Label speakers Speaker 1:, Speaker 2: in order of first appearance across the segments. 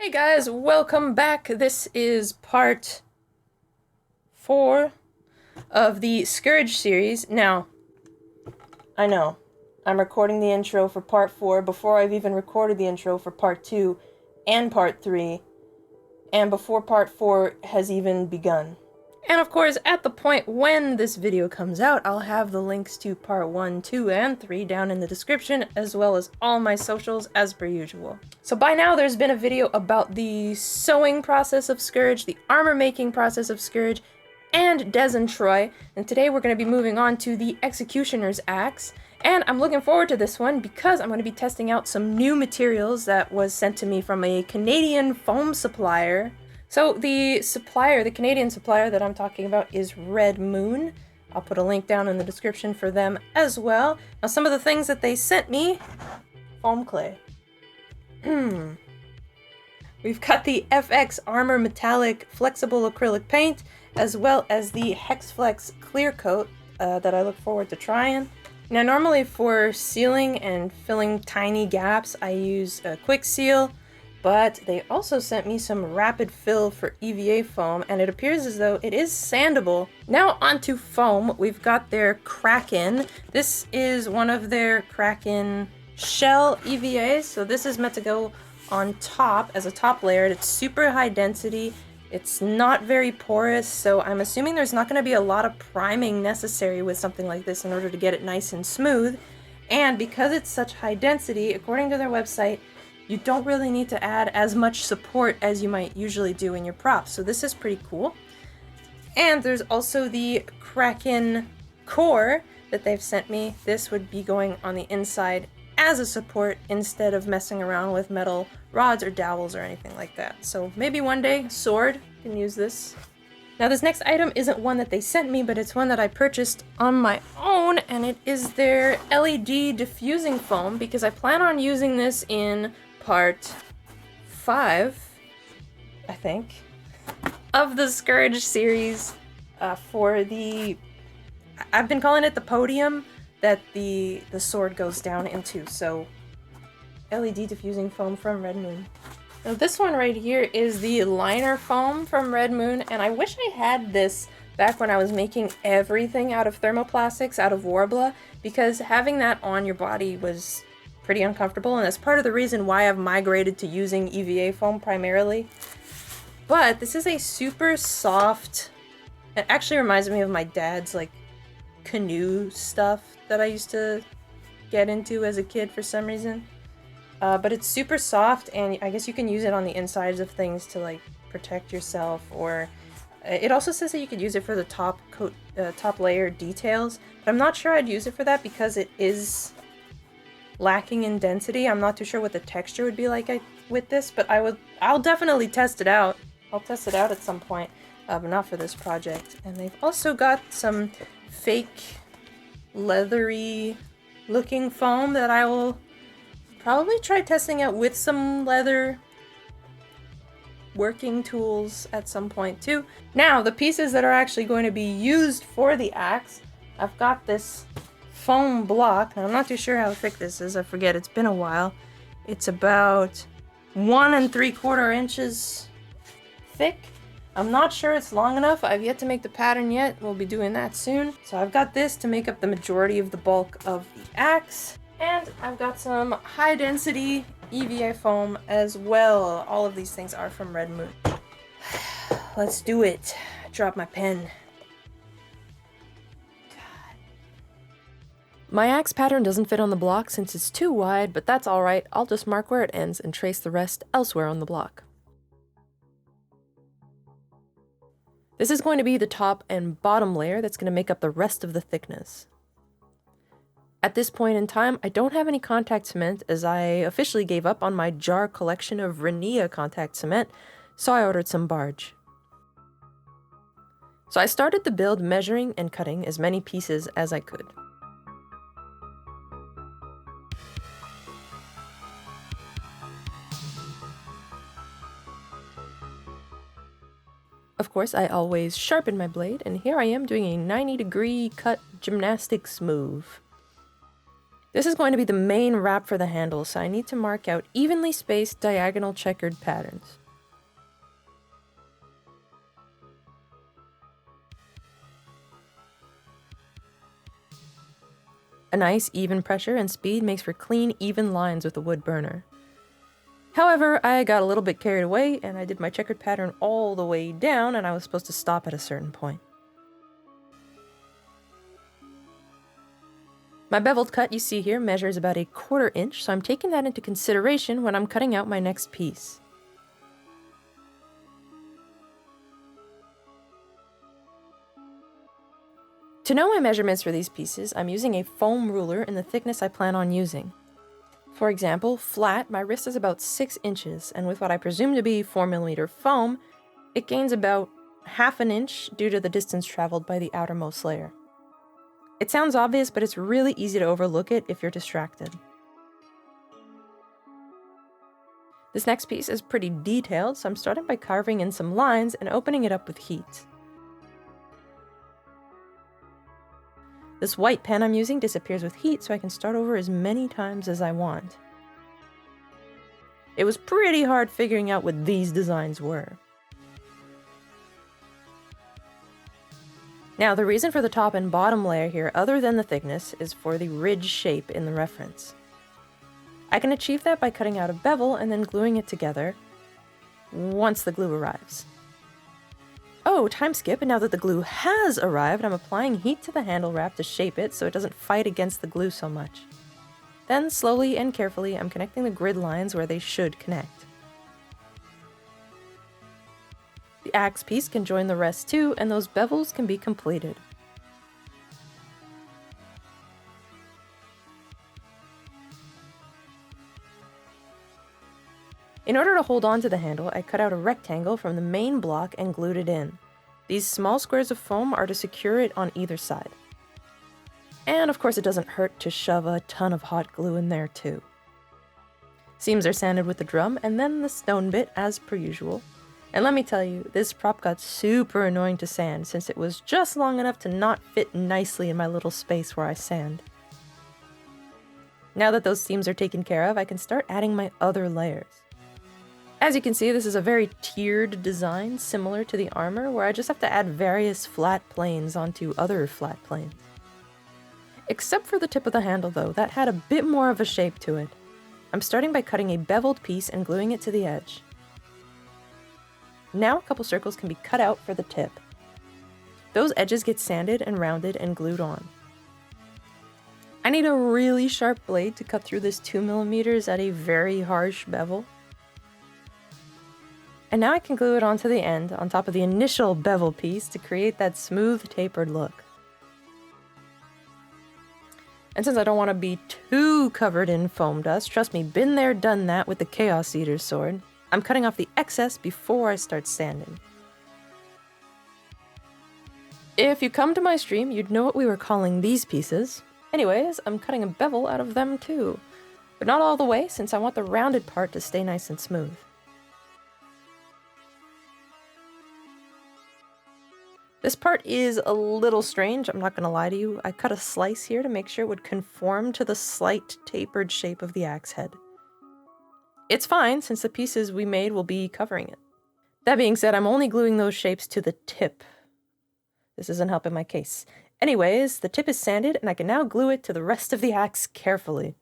Speaker 1: Hey guys, welcome back. This is part 4 of the Skurge series. Now, I know, I'm recording the intro for part 4 before I've even recorded the intro for part 2 and part 3, and before part 4 has even begun. And of course, at the point when this video comes out, I'll have the links to part 1, 2, and 3 down in the description, as well as all my socials as per usual. So by now there's been a video about the sewing process of Skurge, the armor making process of Skurge, and Des and Troy, and today we're going to be moving on to the Executioner's Axe. And I'm looking forward to this one because I'm going to be testing out some new materials that was sent to me from a Canadian foam supplier. So the Canadian supplier that I'm talking about is Redmoon. I'll put a link down in the description for them as well. Now some of the things that they sent me: foam clay. We've got the FX Armor Metallic Flexible Acrylic Paint, as well as the Hexflex Clear Coat that I look forward to trying. Now normally for sealing and filling tiny gaps I use a quick seal, but they also sent me some rapid fill for EVA foam, and it appears as though it is sandable. Now onto foam, we've got their Kraken. This is one of their Kraken shell EVAs, so this is meant to go on top as a top layer. It's super high density. It's not very porous, so I'm assuming there's not going to be a lot of priming necessary with something like this in order to get it nice and smooth. And because it's such high density, according to their website, you don't really need to add as much support as you might usually do in your props, so this is pretty cool. And there's also the Kraken core that they've sent me. This would be going on the inside as a support instead of messing around with metal rods or dowels or anything like that. So maybe one day Sword can use this. Now this next item isn't one that they sent me, but it's one that I purchased on my own, and it is their LED diffusing foam because I plan on using this in part 5, I think, of the Skurge series for the... I've been calling it the podium that the sword goes down into, so LED diffusing foam from Redmoon. Now this one right here is the liner foam from Redmoon, and I wish I had this back when I was making everything out of thermoplastics, out of Warbler, because having that on your body was pretty uncomfortable, and that's part of the reason why I've migrated to using EVA foam primarily. But this is a super soft, it actually reminds me of my dad's like canoe stuff that I used to get into as a kid for some reason. But it's super soft, and I guess you can use it on the insides of things to like protect yourself, or it also says that you could use it for the top coat, top layer details, but I'm not sure I'd use it for that because it is lacking in density. I'm not too sure what the texture would be like with this, but I'll definitely test it out. I'll test it out at some point, but not for this project. And they've also got some fake leathery looking foam that I will probably try testing out with some leather working tools at some point too. Now, the pieces that are actually going to be used for the axe, I've got this foam block. I'm not too sure how thick this is. I forget. It's been a while. It's about 1 3/4 inches thick. I'm not sure it's long enough. I've yet to make the pattern yet. We'll be doing that soon. So I've got this to make up the majority of the bulk of the axe. And I've got some high density EVA foam as well. All of these things are from Redmoon. Let's do it. Drop my pen. My axe pattern doesn't fit on the block since it's too wide, but that's alright. I'll just mark where it ends and trace the rest elsewhere on the block. This is going to be the top and bottom layer that's going to make up the rest of the thickness. At this point in time, I don't have any contact cement as I officially gave up on my jar collection of Renia contact cement, so I ordered some barge. So I started the build measuring and cutting as many pieces as I could. Of course, I always sharpen my blade, and here I am doing a 90-degree cut gymnastics move. This is going to be the main wrap for the handle, so I need to mark out evenly spaced diagonal checkered patterns. A nice even pressure and speed makes for clean, even lines with a wood burner. However, I got a little bit carried away and I did my checkered pattern all the way down, and I was supposed to stop at a certain point. My beveled cut you see here measures about 1/4 inch, so I'm taking that into consideration when I'm cutting out my next piece. To know my measurements for these pieces, I'm using a foam ruler in the thickness I plan on using. For example, flat, my wrist is about 6 inches, and with what I presume to be 4mm foam, it gains about 1/2 inch due to the distance traveled by the outermost layer. It sounds obvious, but it's really easy to overlook it if you're distracted. This next piece is pretty detailed, so I'm starting by carving in some lines and opening it up with heat. This white pen I'm using disappears with heat, so I can start over as many times as I want. It was pretty hard figuring out what these designs were. Now, the reason for the top and bottom layer here, other than the thickness, is for the ridge shape in the reference. I can achieve that by cutting out a bevel and then gluing it together once the glue arrives. Oh, time skip, and now that the glue has arrived, I'm applying heat to the handle wrap to shape it so it doesn't fight against the glue so much. Then, slowly and carefully, I'm connecting the grid lines where they should connect. The axe piece can join the rest too, and those bevels can be completed. In order to hold on to the handle, I cut out a rectangle from the main block and glued it in. These small squares of foam are to secure it on either side. And of course it doesn't hurt to shove a ton of hot glue in there too. Seams are sanded with the drum, and then the stone bit as per usual. And let me tell you, this prop got super annoying to sand since it was just long enough to not fit nicely in my little space where I sand. Now that those seams are taken care of, I can start adding my other layers. As you can see, this is a very tiered design similar to the armor, where I just have to add various flat planes onto other flat planes. Except for the tip of the handle though, that had a bit more of a shape to it. I'm starting by cutting a beveled piece and gluing it to the edge. Now a couple circles can be cut out for the tip. Those edges get sanded and rounded and glued on. I need a really sharp blade to cut through this 2mm at a very harsh bevel. And now I can glue it onto the end, on top of the initial bevel piece, to create that smooth, tapered look. And since I don't want to be too covered in foam dust, trust me, been there, done that with the Chaos Eater's sword, I'm cutting off the excess before I start sanding. If you come to my stream, you'd know what we were calling these pieces. Anyways, I'm cutting a bevel out of them too. But not all the way, since I want the rounded part to stay nice and smooth. This part is a little strange, I'm not going to lie to you. I cut a slice here to make sure it would conform to the slight tapered shape of the axe head. It's fine, since the pieces we made will be covering it. That being said, I'm only gluing those shapes to the tip. This isn't helping my case. Anyways, the tip is sanded, and I can now glue it to the rest of the axe carefully.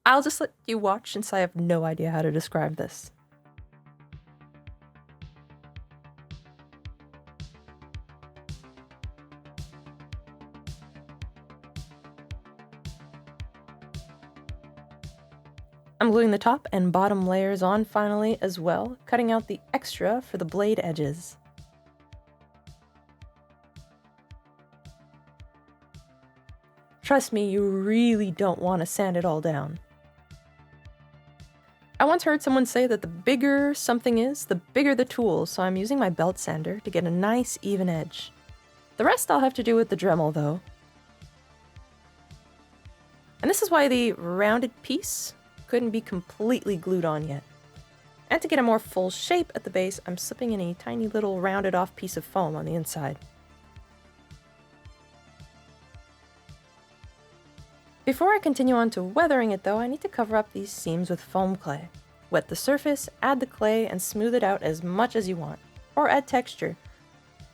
Speaker 1: I'll just let you watch, since I have no idea how to describe this. I'm gluing the top and bottom layers on finally as well, cutting out the extra for the blade edges. Trust me, you really don't want to sand it all down. I once heard someone say that the bigger something is, the bigger the tool, so I'm using my belt sander to get a nice even edge. The rest I'll have to do with the Dremel though. And this is why the rounded piece couldn't be completely glued on yet. And to get a more full shape at the base, I'm slipping in a tiny little rounded off piece of foam on the inside. Before I continue on to weathering it though, I need to cover up these seams with foam clay. Wet the surface, add the clay, and smooth it out as much as you want. Or add texture.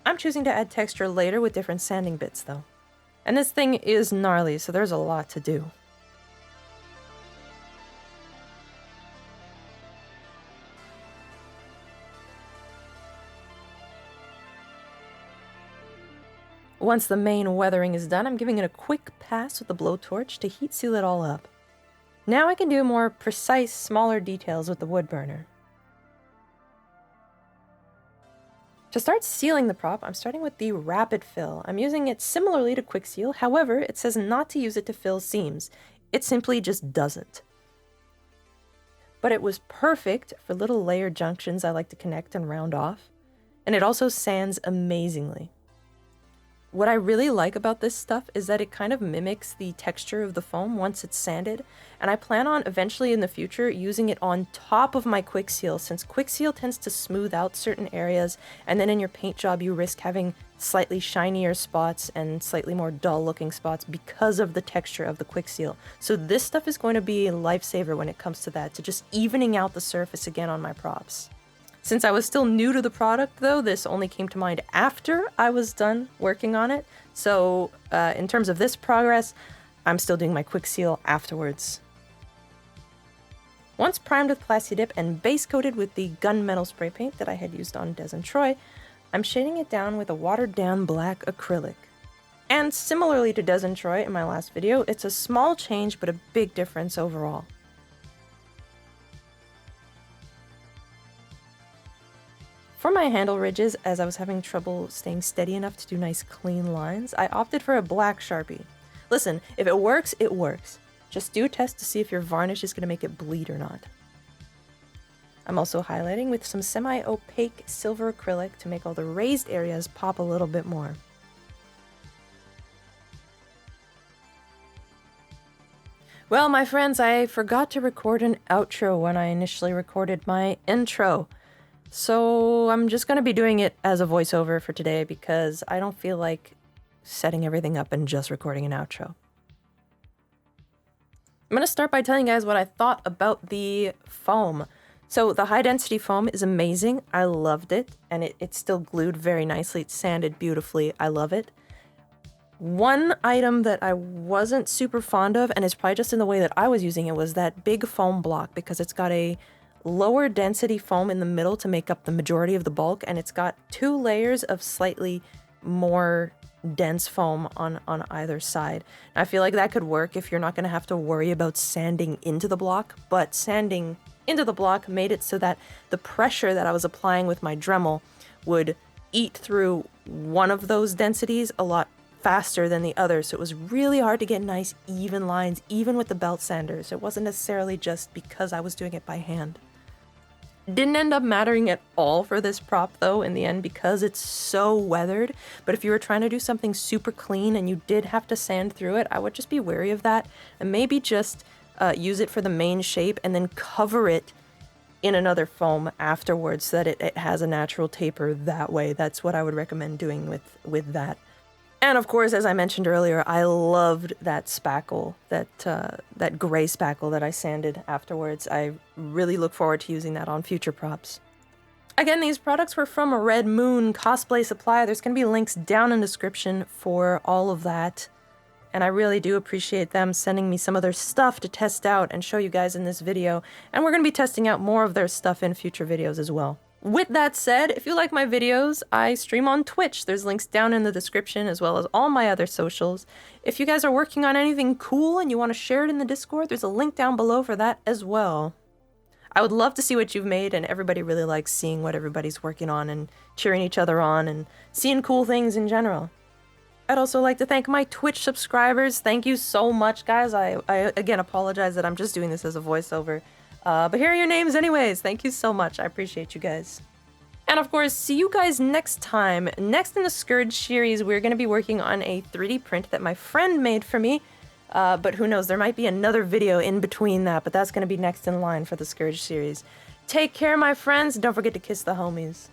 Speaker 1: I'm choosing to add texture later with different sanding bits though. And this thing is gnarly, so there's a lot to do. Once the main weathering is done, I'm giving it a quick pass with the blowtorch to heat seal it all up. Now I can do more precise, smaller details with the wood burner. To start sealing the prop, I'm starting with the rapid fill. I'm using it similarly to quick seal, however, it says not to use it to fill seams. It simply just doesn't. But it was perfect for little layer junctions I like to connect and round off, and it also sands amazingly. What I really like about this stuff is that it kind of mimics the texture of the foam once it's sanded, and I plan on eventually in the future using it on top of my quick seal, since quick seal tends to smooth out certain areas, and then in your paint job you risk having slightly shinier spots and slightly more dull looking spots because of the texture of the quick seal. So this stuff is going to be a lifesaver when it comes to that, to just evening out the surface again on my props. Since I was still new to the product though, this only came to mind after I was done working on it. So in terms of this progress, I'm still doing my quick seal afterwards. Once primed with Plasti-Dip and base coated with the gunmetal spray paint that I had used on Des and Troy, I'm shading it down with a watered down black acrylic. And similarly to Des and Troy in my last video, it's a small change but a big difference overall. For my handle ridges, as I was having trouble staying steady enough to do nice clean lines, I opted for a black Sharpie. Listen, if it works, it works. Just do a test to see if your varnish is going to make it bleed or not. I'm also highlighting with some semi-opaque silver acrylic to make all the raised areas pop a little bit more. Well, my friends, I forgot to record an outro when I initially recorded my intro. So I'm just going to be doing it as a voiceover for today because I don't feel like setting everything up and just recording an outro. I'm going to start by telling you guys what I thought about the foam. So the high density foam is amazing. I loved it, and it's still glued very nicely. It's sanded beautifully. I love it. One item that I wasn't super fond of, and it's probably just in the way that I was using it, was that big foam block, because it's got a lower density foam in the middle to make up the majority of the bulk, and it's got 2 layers of slightly more dense foam on either side. I feel like that could work if you're not going to have to worry about sanding into the block, but sanding into the block made it so that the pressure that I was applying with my Dremel would eat through one of those densities a lot faster than the other, so it was really hard to get nice even lines even with the belt sanders. It wasn't necessarily just because I was doing it by hand. Didn't end up mattering at all for this prop though in the end because it's so weathered, but if you were trying to do something super clean and you did have to sand through it, I would just be wary of that and maybe just use it for the main shape and then cover it in another foam afterwards so that it has a natural taper that way. That's what I would recommend doing with that. And of course, as I mentioned earlier, I loved that spackle, that gray spackle that I sanded afterwards. I really look forward to using that on future props. Again, these products were from a Redmoon cosplay supply. There's going to be links down in the description for all of that. And I really do appreciate them sending me some of their stuff to test out and show you guys in this video. And we're going to be testing out more of their stuff in future videos as well. With that said, if you like my videos, I stream on Twitch. There's links down in the description as well as all my other socials. If you guys are working on anything cool and you want to share it in the Discord, there's a link down below for that as well. I would love to see what you've made, and everybody really likes seeing what everybody's working on and cheering each other on and seeing cool things in general. I'd also like to thank my Twitch subscribers. Thank you so much, guys. I again apologize that I'm just doing this as a voiceover. But here are your names anyways. Thank you so much. I appreciate you guys. And of course, see you guys next time. Next in the Skurge series, we're going to be working on a 3D print that my friend made for me. But who knows, there might be another video in between that, but that's going to be next in line for the Skurge series. Take care, my friends. Don't forget to kiss the homies.